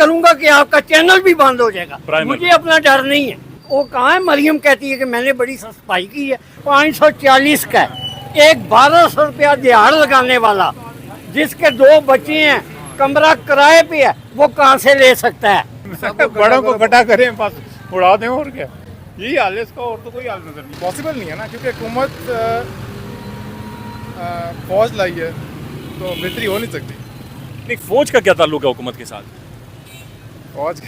करूंगा कि आपका चैनल भी बंद हो जाएगा। प्राइमर। मुझे अपना डर नहीं है। वो कहाँ है, मरियम कहती है कि मैंने बड़ी सफाई की है। 540 का है। एक 1200 रुपया दिहाड़ लगाने वाला जिसके 2 बच्चे हैं, कमरा किराए पे है, वो कहाँ से ले सकता है? बड़ों को इकट्ठा करें, बस उड़ा दें, और क्या। यही हाल है इसका, और तो कोई हाल नजर नहीं। पॉसिबल नहीं है ना, क्योंकि हुकूमत फौज लाई है तो बेहतरी हो नहीं सकती। नहीं, फौज का क्या ताल्लुक है हुकूमत के साथ? फौज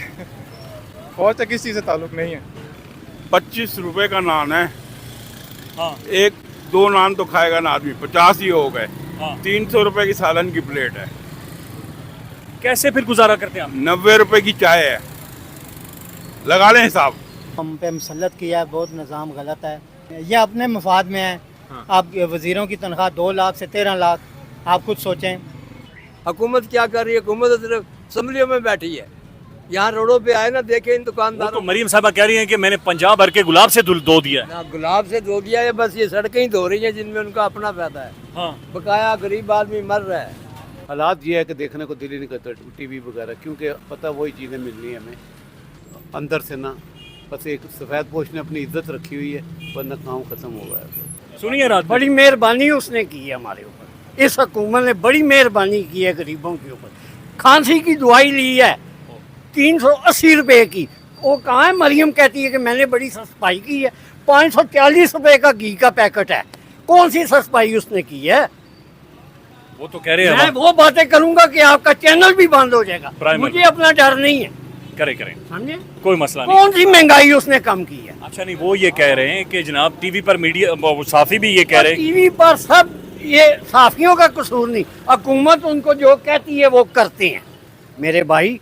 का किस चीज़ से ताल्लुक नहीं है। 25 रुपए का नान है। हाँ। 1-2 नान तो खाएगा ना आदमी, 50 ही हो गए। हाँ। 300 रुपए की सालन की प्लेट है। कैसे फिर गुजारा करते हैं आप? 90 रुपए की चाय है। लगा लें हिसाब। हम पे मुसल्लत किया है, बहुत निज़ाम गलत है। ये अपने मफाद में है। हाँ। आप वज़ीरों की तनख्वाह 2 लाख से 13 लाख, आप खुद सोचें। हुकूमत क्या कर रही है? हुकूमत तो सिर्फ असम्बलियों में बैठी है। यहाँ रोडों पे आए ना, देखे इन वो तो दुकानदारों मरीम साहबा कह रही हैं कि मैंने पंजाब भर के गुलाब से धो दिया है। ना गुलाब से धो दिया है, बस ये सड़कें ही धो रही हैं जिनमें उनका अपना फायदा है। हाँ। बकाया गरीब आदमी मर रहा है। हालात ये है कि देखने को दिल ही नहीं करता टीवी वगैरह, क्योंकि पता वही चीज़ें मिलनी है हमें अंदर से ना। बस एक सफ़ेद पोश ने अपनी इज्जत रखी हुई है, वरना काम ख़त्म हो गया है। सुनिए रात बड़ी मेहरबानी उसने की है हमारे ऊपर। इस हुकूमत ने बड़ी मेहरबानी की है गरीबों के ऊपर। खांसी की दवाई ली है 380 रुपए की। वो कहाँ है, मरियम कहती है कि मैंने बड़ी सफाई की है। 540 रुपए का घी का पैकेट है। कौन सी सफाई उसने की है? वो तो कह रहे मैं हैं वो बातें करूंगा कि आपका चैनल भी बंद हो जाएगा। प्राइमर। मुझे अपना डर नहीं है। करें समझे? कोई मसला नहीं। कौन सी महंगाई उसने कम की है? अच्छा, नहीं, वो ये कह रहे हैं कि जनाब टीवी पर मीडिया साफी भी ये कह रहे हैं। टीवी पर सब ये साफियों का कसूर नहीं, हुकूमत उनको जो कहती है वो करते हैं। मेरे भाई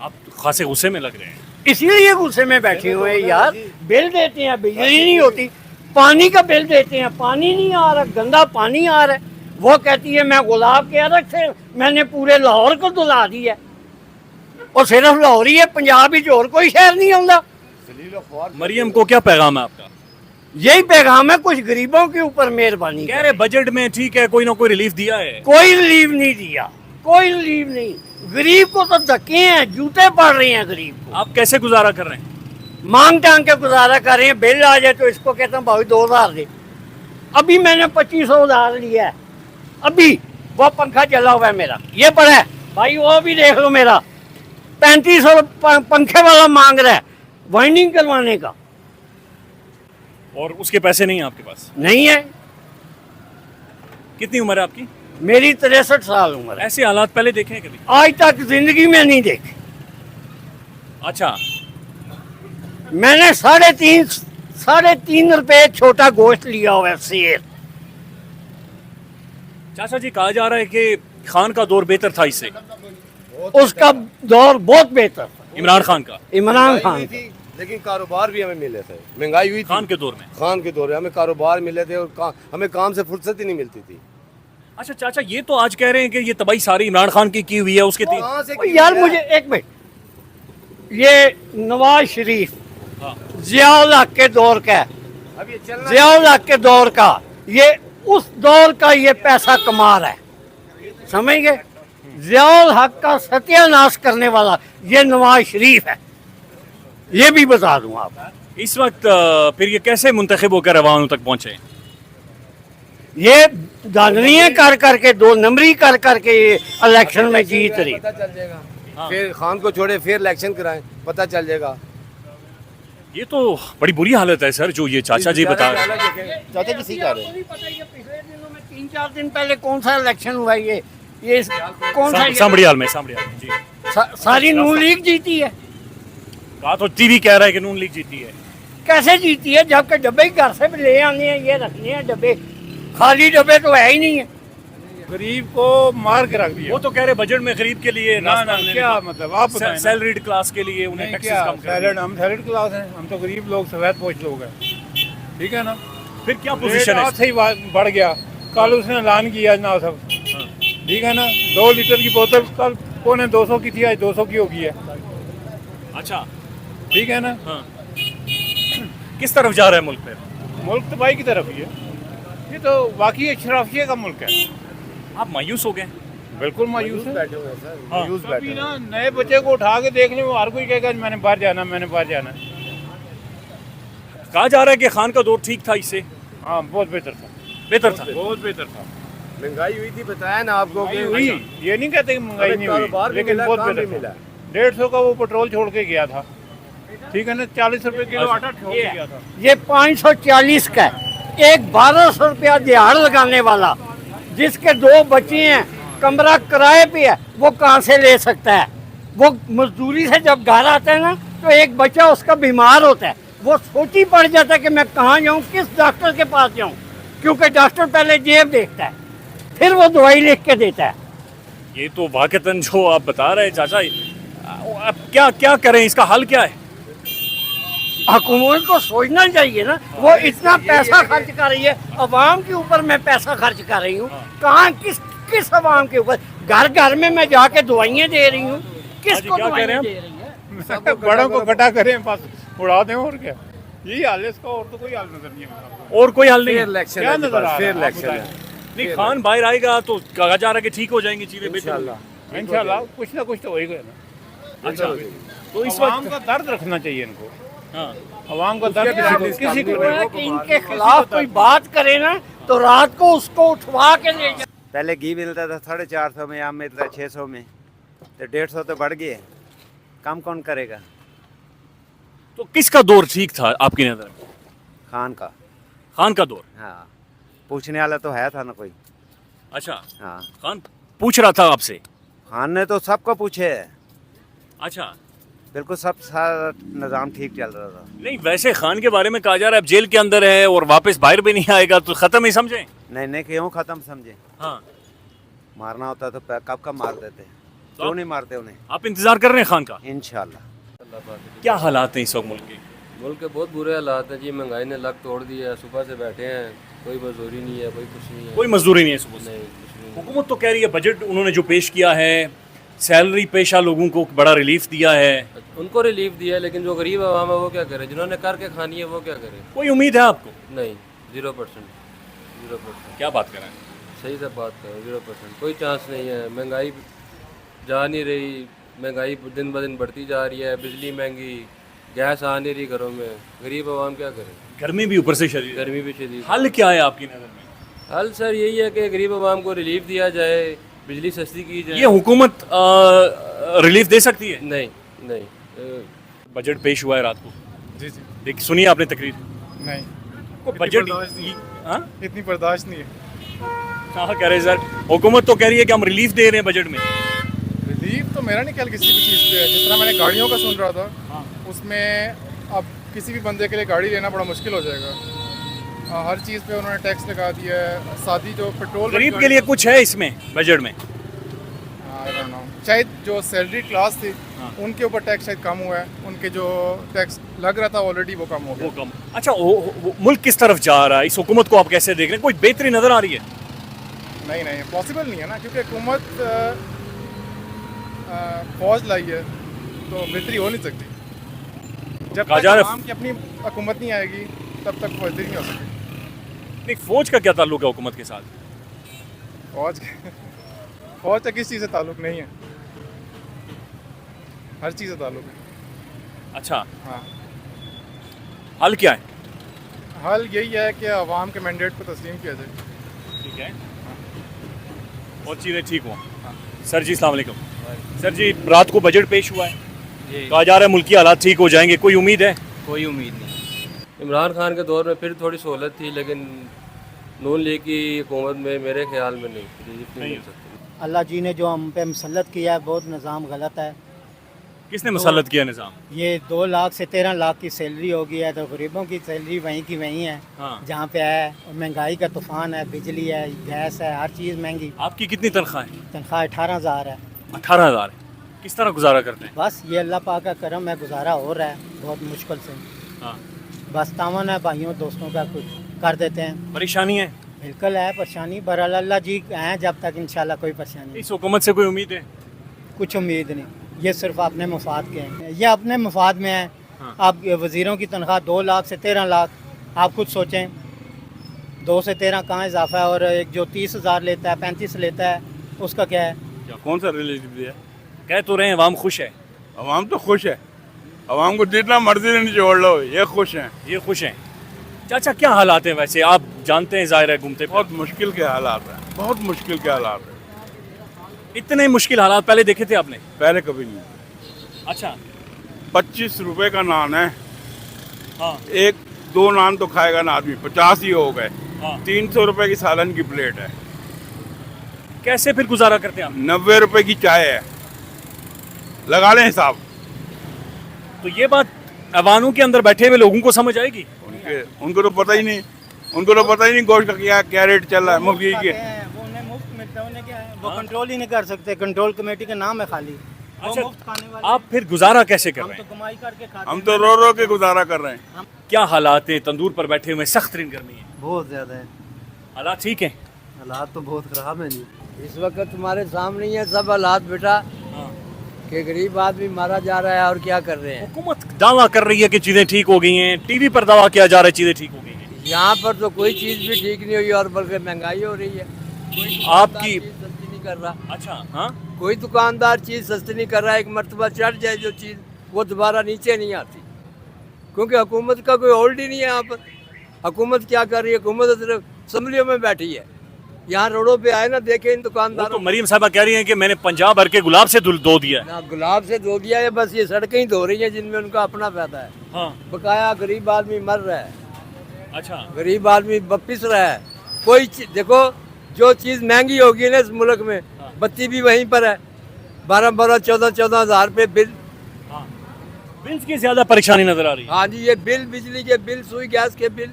आप खासे गुस्से में लग रहे हैं। इसीलिए गुस्से में बैठे हुए हैं यार। बिल देते हैं, बिजली नहीं होती। पानी का बिल देते हैं, पानी नहीं आ रहा, गंदा पानी आ रहा है। वो कहती है मैं गुलाब के अरग से मैंने पूरे लाहौर को धुला दिया। और सिर्फ लाहौर ही है, पंजाब ही और कोई शहर नहीं आਉਂਦਾ। मरियम को क्या पैगाम है आपका? यही पैगाम है, कुछ गरीबों के ऊपर मेहरबानी कह रहे बजट में ठीक है, कोई ना कोई रिलीफ दिया है। कोई रिलीफ नहीं दिया, कोई रिलीफ नहीं। गरीब को तो धक्के हैं, जूते पड़ रहे हैं गरीब को। आप कैसे गुजारा कर रहे हैं? मांग टांग के गुजारा कर रहे हैं। बिल आ जाए तो इसको कहता हूँ भाई 2000 दे। अभी मैंने 2500 उधार लिया है। अभी वो पंखा चला हुआ है मेरा, ये पड़ा है भाई, वो भी देख लो मेरा 3500 पंखे वाला मांग रहा है वाइंडिंग करवाने का। और उसके पैसे नहीं है आपके पास? नहीं है। कितनी उम्र है आपकी? मेरी 63 साल उम्र है। ऐसे हालात पहले देखे हैं कभी? आज तक जिंदगी में नहीं देखे। अच्छा, मैंने 3.5 रुपए छोटा गोश्त लिया हुआ है, शेर। चाचा जी, कहा जा रहा है कि खान का दौर बेहतर था इससे। उसका दौर बहुत बेहतर, इमरान खान का। इमरान खान का। लेकिन कारोबार भी हमें मिले थे। महंगाई हुई थी खान के दौर में। खान के दौर में हमें कारोबार मिले थे, और हमें काम से फुर्सत ही नहीं मिलती थी। अच्छा चाचा, ये तो आज कह रहे हैं कि ये तबाही सारी इमरान खान की हुई है। उसके तीन कहाँ से ओ की यार है? मुझे एक मिनट, ये नवाज शरीफ हाँ। जियाउल हक के दौर का है। अब ये चलना जियाउल हक के दौर का, ये उस दौर का ये पैसा कमा रहा है। समझ गए? जियाउल हक का सत्यानाश करने वाला ये नवाज शरीफ है, ये भी बता दूं आप। इस वक्त फिर ये कैसे मुंतखब होकर अवाम तक पहुंचे? ये दाननियां कर करके, 2 नंबरी कर करके ये इलेक्शन में जीत रही। पता चल जाएगा। हाँ। फिर खान को छोड़े, फिर इलेक्शन कराएं, पता चल जाएगा। ये तो बड़ी बुरी हालत है सर, जो ये चाचा जी बता रहे हैं। चाचा जी सही कह रहे हैं। पिछले दिनों में 3-4 दिन पहले कौन सा इलेक्शन हुआ ये कौन सा सांबड़ियाल में जी। सारी नून लीग जीती है। कहा तो टीवी कह रहा है कि नून लीग जीती है। कैसे जीती है जबकि डब्बे ही घर से भी ले आने हैं, ये रखने हैं डब्बे, खाली डब्बे तो है ही नहीं है। गरीब को मार के रख दिया। वो तो कह रहे बजट में गरीब के लिए ना ना, क्या मतलब आप बताएं ना। सैलरीड क्लास के लिए उन्हें नहीं, टैक्सेस क्या कम कर सैलड, हम सैलड क्लास हैं, हम तो गरीब लोग, सफेद पोश लोग हैं। ठीक है ना। फिर क्या पोजीशन है? आज से ही बढ़ गया। कल उसने ऐलान किया ना सब। ठीक है ना। 2 लीटर की बोतल कल 250 की थी, आज 200 की हो गई है। अच्छा, ठीक है ना। हाँ। किस तरफ जा रहा है मुल्क फिर? मुल्क तबाही की तरफ ही है। ये तो वाकई शराफिया का मुल्क है। आप मायूस हो गए? बिल्कुल मायूस है। बैठे हुए हैं सर, हाँ। मायूस बैठे अभी हुए ना हैं। नए बच्चे को उठा के देख ले, वो हर कोई कहेगा मैंने बाहर जाना, मैंने बाहर जाना। कहा जा रहा है कि खान का दौर ठीक था, इससे हाँ, बहुत बेहतर था, बेहतर था। बहुत बेहतर था। महंगाई हुई थी, बताया ना आपको महंगाई कि हुई, ये नहीं कहते कि महंगाई हमें नहीं हुई, कारोबार भी लेकिन मिला, बहुत काम भी बेहतर मिला। था। 150 का वो पेट्रोल छोड़ के गया था, ठीक है ना, 40 रुपए किलो आटा छोड़ के गया था। ये 540 का है। एक 1200 रुपया दिहाड़ लगाने वाला जिसके 2 बच्चे हैं, कमरा किराए पे है, वो कहाँ से ले सकता है? वो मजदूरी से जब घर आता है ना, तो एक बच्चा उसका बीमार होता है, वो सोच ही पड़ जाता है कि मैं कहाँ जाऊँ, किस डॉक्टर के पास जाऊँ, क्योंकि डॉक्टर पहले जेब देखता है, फिर वो दवाई लिख के देता है। ये तो वाकतन जो आप बता रहे हैं चाचा, अब क्या क्या करें, इसका हल क्या है? हुकूमत को सोचना चाहिए ना, वो इतना पैसा खर्च कर रही है, अवाम के ऊपर मैं पैसा खर्च कर रही हूँ, कहाँ किस किस अवाम के ऊपर? घर घर में मैं जाके दवाइयाँ दे रही हूँ, किसको क्या कह रहे हैं दवाइयाँ आप? दे रही है? बड़ों को इकट्ठा करें, बस उड़ा दें, और क्या। यही हाल है इसका, और तो कोई हाल नजर नहीं है मेरे को। और कोई हल नहीं फेयर है? इलेक्शन क्या है, नजर आ रहा है? फेयर आप इलेक्शन बताएं। है। नहीं, खान बाहर आएगा तो कहा जा रहा है कि ठीक हो जाएंगी चीजें, बेहतर हो इंशाल्लाह। इंशाल्लाह कुछ ना कुछ तो होएगा ना। जाएंगी। अच्छा, तो इस अवाम वक्त का दर्द रखना चाहिए इनको, हाँ, अवाम का दर्द किसी को वो है कि इनके खिलाफ कोई बात करे ना, तो रात को उसको उठवा के ले जाए। पहले घी मिलता था 450 में, आम मिलता है 600 में, तो 150 तो बढ़ गए। काम कौन करेगा? तो किसका दौर ठीक था आपकी नजर में? खान का। खान का दौर। हाँ, पूछने वाला तो है था ना कोई। अच्छा, हाँ, खान पूछ रहा था आपसे। खान ने तो सबको पूछे है, अच्छा, बिल्कुल सब सारा निज़ाम ठीक चल रहा था। नहीं वैसे खान के बारे में कहा जा रहा है अब जेल के अंदर है और वापस बाहर भी नहीं आएगा, तो खत्म ही समझे। नहीं नहीं, क्यों ख़त्म समझे? हाँ, मारना होता तो कब कब मार देते, क्यों नहीं मारते उन्हें? आप इंतजार कर रहे हैं खान का? इंशाल्लाह। क्या हालात हैं इस वक्त मुल्क के? मुल्क के बहुत बुरे हालात हैं जी, महंगाई ने लक तोड़ दी है, सुबह से बैठे हैं, कोई मजदूरी नहीं है, कोई कुछ नहीं है। कोई मजदूरी नहीं है सुबह से। नहीं, कुछ भी नहीं। हुकूमत तो कह रही है बजट उन्होंने जो पेश किया है, सैलरी पेशा लोगों को बड़ा रिलीफ दिया है। उनको रिलीफ दिया है, लेकिन जो गरीब आवाम है वो क्या करे, जिन्होंने करके खानी है वो क्या करे? कोई उम्मीद है आपको? नहीं, 0%। क्या बात कर रहे हैं? सही से बात करो, 0%, कोई चांस नहीं है। महंगाई जा नहीं रही, महंगाई दिन ब दिन बढ़ती जा रही है, बिजली महंगी, गैस आ नहीं रही घरों में, गरीब आवाम क्या करे? गर्मी भी ऊपर से शरीर। गर्मी भी शदीद। हल क्या है आपकी नज़र में? हल सर यही है कि गरीब आवाम को रिलीफ दिया जाए, बिजली सस्ती की जाए। ये हुकूमत रिलीफ दे सकती है? नहीं नहीं, बजट पेश हुआ है रात को, जी जी, देख सुनिए आपने तकरीर। नहीं, को बजट हाँ इतनी बर्दाश्त नहीं है। कहाँ कह रहे हैं सर? हुकूमत तो कह रही है कि हम रिलीफ दे रहे हैं बजट में। रिलीफ तो मेरा नहीं ख्याल किसी भी चीज़ पे है। जिस तरह मैंने गाड़ियों का सुन रहा था, उसमें अब किसी भी बंदे के लिए गाड़ी लेना बड़ा मुश्किल हो जाएगा। हर चीज़ पे उन्होंने टैक्स लगा दिया है, सादी जो पेट्रोल गरीब के लिए कुछ है इसमें बजट में? I don't know, शायद जो सैलरी क्लास थी उनके ऊपर टैक्स शायद कम हुआ है, उनके जो टैक्स लग रहा था ऑलरेडी वो कम हो गया। वो कम। अच्छा, मुल्क किस तरफ जा रहा है? इस हुकूमत को आप कैसे देख रहे हैं? कोई बेहतरी नजर आ रही है? नहीं नहीं, पॉसिबल नहीं है ना, क्योंकि हुकूमत फौज लाई है तो बेहतरी हो नहीं सकती। जब कहा तक जा रहा है- आवाम की अपनी हुकूमत नहीं आएगी तब तक बेहतरी नहीं हो सकती। नहीं, फौज का क्या ताल्लुक है हुकूमत के साथ? फौज का किस चीज़ से ताल्लुक नहीं है, हर चीज़ से ताल्लुक है। अच्छा, हाँ, हल क्या है? हल यही है कि आवाम के मैंडेट को तस्लीम किया जाए। ठीक है, और चीज़ें ठीक हों। सर जी अस्सलाम वालेकुम। सर जी, रात को बजट पेश हुआ है, कहा जा रहा है मुल्क की हालात ठीक हो जाएंगे, कोई उम्मीद है? कोई उम्मीद नहीं। इमरान खान के दौर में फिर थोड़ी सहूलत थी, लेकिन नून लीग की हुकूमत में मेरे ख्याल में नहीं रिलीफ नहीं मिल सकती। अल्लाह जी ने जो हम पे मुसल्लत किया है बहुत निज़ाम गलत है। किसने मुसल्लत किया निज़ाम? ये 2 लाख से 13 लाख की सैलरी हो गई है, तो गरीबों की सैलरी वहीं की वहीं है हाँ। जहाँ पे है। और महंगाई का तूफान है, बिजली है, गैस है, हर चीज़ महंगी। आपकी कितनी तनख्वाह है? तनख्वाह 18,000 है। 18,000 है। किस तरह गुजारा करते हैं? बस ये अल्लाह पाक का करम है, गुजारा हो रहा है बहुत मुश्किल से। हाँ। बस तावन है भाइयों दोस्तों का, कुछ कर देते हैं। परेशानी है? बिल्कुल है परेशानी, बहरहाल अल्लाह जी हैं जब तक इंशाल्लाह कोई परेशानी नहीं। इस हुकूमत से कोई उम्मीद है? कुछ उम्मीद नहीं, ये सिर्फ अपने मफाद के हैं, ये अपने मफाद में है। हाँ। आप वज़ीरों की तनख्वाह 2 लाख से 13 लाख, आप खुद सोचें 2 से 13 कहाँ इजाफा है। और एक जो 30,000 लेता है, 35 लेता है, उसका क्या है? क्या कौन सा रिलीफ दिया? कह तो रहे हैं अवाम खुश है, अवाम तो खुश है, अवाम को जितना मर्जी निचोड़ लो ये खुश हैं। ये खुश हैं। चाचा क्या हालात हैं वैसे, आप जानते हैं जाहिर है घूमते बहुत मुश्किल के हालात हैं, बहुत मुश्किल के हालात हैं। इतने मुश्किल हालात पहले देखे थे आपने? पहले कभी नहीं। अच्छा 25 रुपए का नान है, हाँ एक दो नान तो खाएगा ना आदमी, 50 ही हो गए। हाँ 300 रुपए की सालन की प्लेट है, कैसे फिर गुजारा करते हैं आप? 90 रुपए की चाय है, लगा लें हिसाब। तो ये बात अवानों के अंदर बैठे हुए लोगों को समझ आएगी? उनको तो पता ही नहीं, उनको तो पता ही नहीं गोश्त का क्या रेट चल रहा है मुर्गी के। वो उन्हें मुफ्त मिलता है, उन्हें क्या है, वो कंट्रोल ही नहीं कर सकते, कंट्रोल कमेटी का नाम है खाली। वो अच्छा, मुफ्त खाने वाले आप फिर गुजारा कैसे कर हम रहे तो हैं? कमाई करके खाते हम हैं। तो रो रो के गुजारा कर रहे हैं। क्या हालात हैं? तंदूर पर बैठे हुए सख्त तरीन गर्मी है, बहुत ज्यादा है, हालात ठीक हैं? हालात तो बहुत खराब है जी। इस वक्त तुम्हारे सामने ही है सब हालात बेटा, हाँ। कि गरीब आदमी मारा जा रहा है और क्या कर रहे हैं। हुकूमत दावा कर रही है कि चीजें ठीक हो गई हैं, टीवी पर दावा किया जा रहा है चीजें ठीक हो गई हैं। यहाँ पर तो कोई चीज भी ठीक नहीं हुई और बल्कि महंगाई हो रही है। कोई आपकी- दुकानदार चीज सस्ती नहीं कर रहा, अच्छा हाँ, कोई दुकानदार चीज सस्ती नहीं कर रहा। एक मर्तबा चढ़ जाए जो चीज वो दोबारा नीचे नहीं आती, क्योंकि हुकूमत का कोई होल्ड ही नहीं है यहाँ पर। हुकूमत क्या कर रही है? हुकूमत तो सिर्फ असम्बलियों में बैठी है। यहाँ रोडों पे आए ना देखे इन वो दुकानदारों तो मरीम साहबा कह रही हैं कि मैंने पंजाब भर के गुलाब से धो दिया है। ना गुलाब से धो दिया है, बस ये सड़कें ही धो रही हैं जिनमें उनका अपना फायदा है। हाँ बकाया गरीब आदमी मर रहा है, अच्छा, गरीब आदमी पिस रहा है। कोई देखो जो चीज़ महंगी होगी ना इस मुल्क में, बत्ती भी वहीं पर है, 12-12, 14-14 हज़ार पे बिल। हाँ बिल्स की ज्यादा परेशानी नजर आ रही है। हाँ जी, ये बिल, बिजली के बिल, सुई गैस के बिल,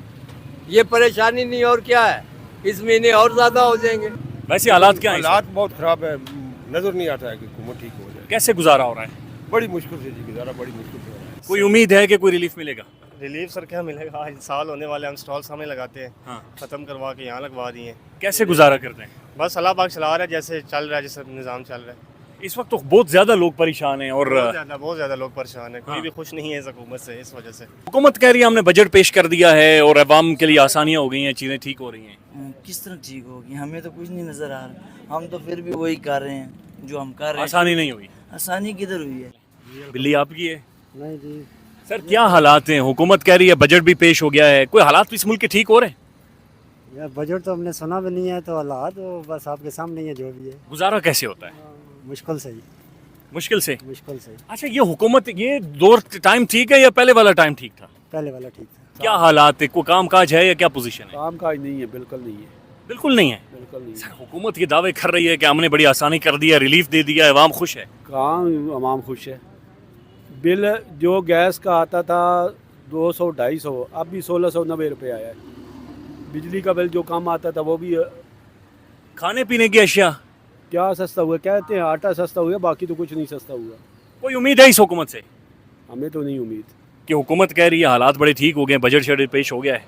ये परेशानी नहीं और क्या है, इस महीने और ज़्यादा हो जाएंगे। वैसे हालात क्या हैं इस हालात बहुत ख़राब है, नज़र नहीं आता है कि हुकूमत ठीक हो जाए। वक्त? कैसे गुजारा हो रहा है? बड़ी मुश्किल से जी गुजारा, बड़ी मुश्किल से हो रहा है। कोई उम्मीद है कि कोई रिलीफ मिलेगा? रिलीफ सर क्या मिलेगा, आज साल होने वाले, हम स्टॉल सामने लगाते हैं, हाँ ख़त्म करवा के यहाँ लगवा दिए। कैसे गुजारा करते हैं? बस अल्लाह पाक चला रहा है, जैसे चल रहा है, जैसे निज़ाम चल रहा है। इस वक्त तो बहुत ज्यादा लोग परेशान हैं और बहुत ज़्यादा लोग परेशान हैं, कोई हाँ। भी खुश नहीं है इस हुकूमत से, इस वजह से। हुकूमत कह रही है हमने बजट पेश कर दिया है और अवाम के लिए आसानियाँ हो गई हैं, चीज़ें ठीक हो रही हैं। किस तरह ठीक होगी, हमें तो कुछ नहीं नजर आ रहा, हम तो फिर भी वही कर रहे हैं जो हम कर रहे हैं। आसानी नहीं हुई। आसानी किधर हुई है? बिल्ली आपकी है? नहीं जी, सर क्या हालात हैं? हुकूमत कह रही है बजट भी पेश हो गया है, कोई हालात इस मुल्क के ठीक हो रहे हैं? यार बजट तो हमने सुना भी नहीं है, तो हालात तो बस आपके सामने ही है जो भी है। गुजारा कैसे होता है? मुश्किल से ही, मुश्किल से। मुश्किल से। अच्छा ये हुकूमत, ये दौर टाइम ठीक है या पहले वाला टाइम ठीक था? पहले वाला ठीक था। क्या हालात है? कोई काम काज है या क्या पोजीशन है? काम काज नहीं है, बिल्कुल नहीं है, बिल्कुल नहीं है। बिल्कुल नहीं है। सर हुकूमत ये दावे कर रही है कि हमने बड़ी आसानी कर दी है, रिलीफ दे दिया है, अवाम खुश है। काम आवाम खुश है। बिल जो गैस का आता था 200-250, अब भी 1690 रुपये आया है। बिजली का बिल जो कम आता था वो भी खाने पीने की अशिया क्या सस्ता हुआ, कहते हैं आटा सस्ता हुआ, बाकी तो कुछ नहीं सस्ता हुआ। कोई उम्मीद है इस हुकूमत से? हमें तो नहीं उम्मीद। कि हुकूमत कह रही है हालात बड़े ठीक हो गए, बजट शजट पेश हो गया है,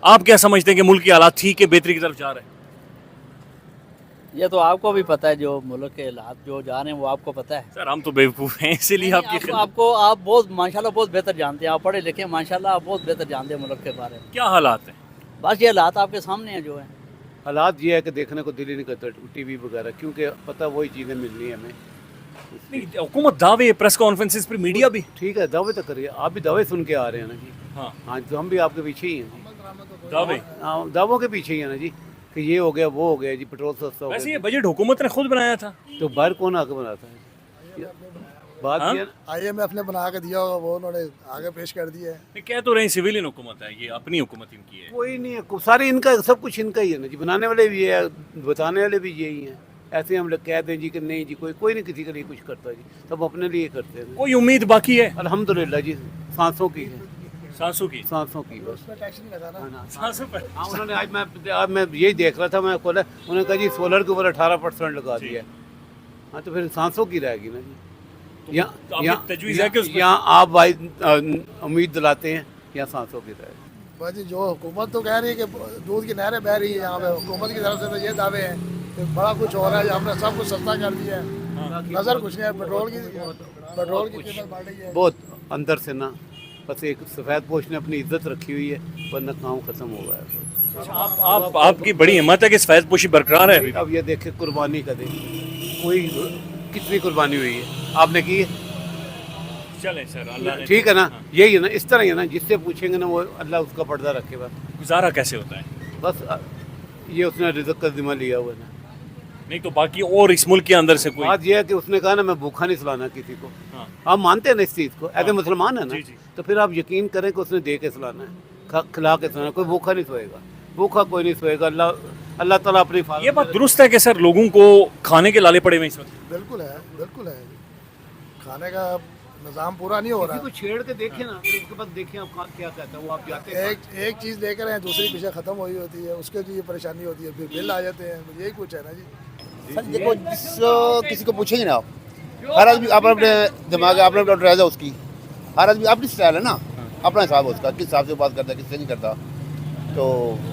आप क्या समझते हैं कि मुल्क के हालात ठीक है, बेहतरी की तरफ जा रहे हैं? ये तो आपको भी पता है, जो मुल्क के हालात जो जा रहे हैं वो आपको पता है। सर हम तो बेवकूफ़ हैं, इसीलिए आपकी खिदमत- आपको आप बहुत माशाल्लाह बहुत बेहतर जानते हैं, आप पढ़े लिखे माशाल्लाह, आप बहुत बेहतर जानते हैं मुल्क के बारे में। क्या हालात हैं? बस ये हालात आपके सामने हैं जो है। हालात ये है कि देखने को दिल ही नहीं करता टीवी वगैरह, क्योंकि पता वही चीज़ें मिलनी है हमें। नहीं, हुकूमत दावे, प्रेस कॉन्फ्रेंसिस पर मीडिया भी ठीक है, दावे तो करिए, आप भी दावे सुन के आ रहे हैं ना जी। हाँ हाँ तो हम भी आपके पीछे ही हैं जी। दावे। हाँ, दावों के पीछे ही है ना जी, कि ये हो गया वो हो गया जी, पेट्रोल सस्ता हो वैसे ये गया। बजट हुकूमत ने खुद बनाया था। तो बाहर कौन आके बनाता है? बात हाँ? ये है IMF ने बना के दिया होगा, वो उन्होंने आगे पेश कर दिया है। नहीं, कह तो रहे हैं सिविलियन हुकूमत है, ये अपनी हुकूमत इनकी है। कोई नहीं है, सारे इनका, सब कुछ इनका ही है ना जी। बनाने वाले भी है, बताने वाले भी यही हैं। ऐसे हम लोग कह दें जी कि नहीं जी, कोई नहीं किसी के लिए कुछ करता जी, सब अपने लिए करते हैं। कोई उम्मीद बाकी है? अल्हम्दुलिल्लाह जी, सांसों की है, सांसों की? सांसों की बस। टैक्स नहीं लगा ना। सांसों पर? हाँ, उन्होंने आज मैं यही देख रहा था, मैं खोला, उन्होंने कहा जी सोलर के ऊपर 18% लगा दिया है। हाँ तो फिर सांसों की रहेगी ना जी। तो आपकी तजवीज़ है कि उसमें- यहाँ आप भाई उम्मीद दिलाते हैं, यहाँ सांसों की रहेगी। बस जी, जो हुकूमत तो कह रही है कि दूध की नहरें बह रही है यहाँ पे, हुकूमत की तरफ से तो ये दावे हैं कि बड़ा कुछ हो रहा है, हमने सब कुछ सस्ता कर दिया है, नज़र कुछ नहीं है। पेट्रोल की कीमत बढ़ रही है बहुत अंदर से ना, बस एक सफ़ेद पोश ने अपनी इज्जत रखी हुई है, वरना काम खत्म हो गया है। आपकी बड़ी हिम्मत है कि सफेद पोशी बरकरार है अभी? अब ये देखे कुर्बानी का दिन, कोई कितनी कुर्बानी हुई है आपने की है? चले सर, अल्लाह ने ठीक है ना, यही है ना, इस तरह ही है ना, जिससे पूछेंगे ना वो अल्लाह उसका पर्दा रखे बस। गुजारा कैसे होता है? बस ये उसने रिज़्क़ का जिम्मा लिया हुआ है ना। नहीं तो बाकी और इस मुल्क के अंदर से कोई बात यह है कि उसने कहा ना मैं भूखा नहीं सुलाना किसी को। हाँ। आप मानते हैं ना इस चीज़ को, ऐसे मुसलमान है ना, जी, जी। तो फिर आप यकीन करें कि उसने दे के सुलाना है, खिला के सुलाना है। कोई भूखा नहीं सोएगा, भूखा कोई नहीं सोएगा। अल्लाह ताला अपनी ये बात दुरुस्त है कि सर लोगों को खाने के लाले पड़े हुए इस वक्त? बिल्कुल है, बिल्कुल है। खाने का निज़ाम पूरा नहीं हो रहा किसी को छेड़ के देखें ना, फिर उसके बाद देखें आप क्या कहता है वो, आप जाते हैं एक चीज़ लेकर हैं, दूसरी पीछे ख़त्म हुई होती है, उसके लिए परेशानी होती है, फिर बिल आ जाते हैं, यही कुछ है ना जी। सर देखो, जिस किसी को पूछेंगे ना आप, हर आदमी अपने अपने दिमाग अपने अपने ड्रेस है उसकी, हर आदमी अपनी स्टाइल है ना, अपना हिसाब है उसका, किस हिसाब से बात करता है किससे नहीं करता। तो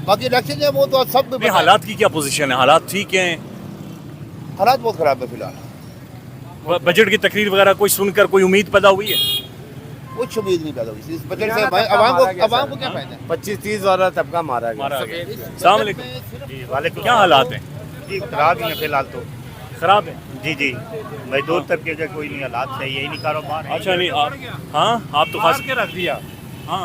बाकी इलेक्शन है वो तो सब नहीं, हालात की क्या पोजीशन है? हालात ठीक हैं? हालात बहुत ख़राब है फिलहाल। बजट की तकरीर वगैरह कोई सुनकर कोई उम्मीद पैदा हुई है? कुछ उम्मीद नहीं पैदा हुई इस बजट से। आवाम को क्या फायदा है? 25-30 वाला तबका मारा गया। अस्सलाम वालेकुम। जी वालेकुम। क्या हालात हैं? जी खराब ही है फिलहाल तो। खराब है? जी जी, मजदूर तबके का कोई नहीं हालात सही है, यही नहीं कारोबार है। अच्छा नहीं आप, हाँ आप तो खास के रख दिया। हाँ